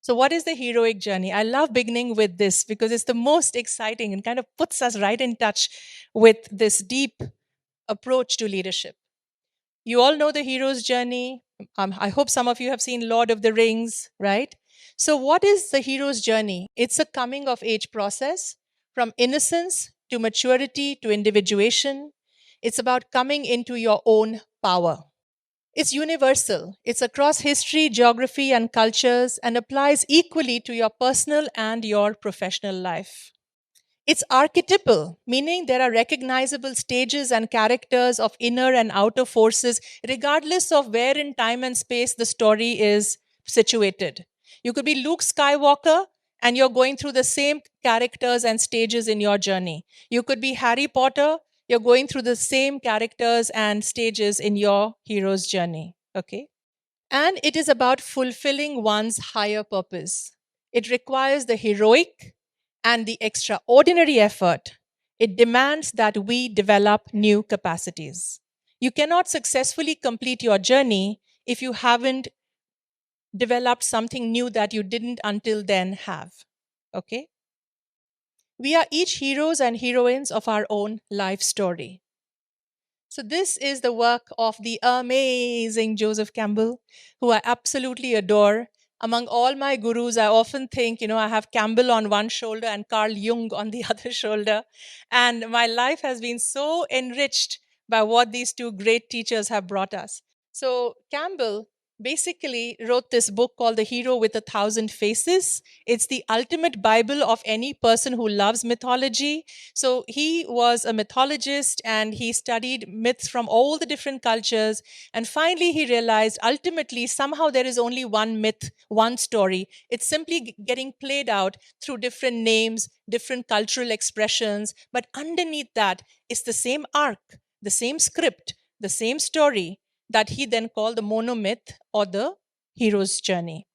So, what is the heroic journey? I love beginning with this because it's the most exciting and kind of puts us right in touch with this deep approach to leadership. You all know the hero's journey. I hope some of you have seen Lord of the Rings, right? So, what is the hero's journey? It's a coming of age process from innocence to maturity to individuation. It's about coming into your own power. It's universal. It's across history, geography, and cultures and applies equally to your personal and your professional life. It's archetypal, meaning there are recognizable stages and characters of inner and outer forces, regardless of where in time and space the story is situated. You could be Luke Skywalker and you're going through the same characters and stages in your journey. You could be Harry Potter, you're going through the same characters and stages in your hero's journey. Okay? And it is about fulfilling one's higher purpose. It requires the heroic and the extraordinary effort. It demands that we develop new capacities. You cannot successfully complete your journey if you haven't developed something new that you didn't until then have. Okay? We are each heroes and heroines of our own life story. So, this is the work of the amazing Joseph Campbell, who I absolutely adore. Among all my gurus, I often think, I have Campbell on one shoulder and Carl Jung on the other shoulder. And my life has been so enriched by what these two great teachers have brought us. So, Campbell basically wrote this book called The Hero with a Thousand Faces. It's the ultimate Bible of any person who loves mythology. So he was a mythologist and he studied myths from all the different cultures. And finally, he realized ultimately, somehow there is only one myth, one story. It's simply getting played out through different names, different cultural expressions. But underneath that is the same arc, the same script, the same story that he then called the monomyth or the hero's journey.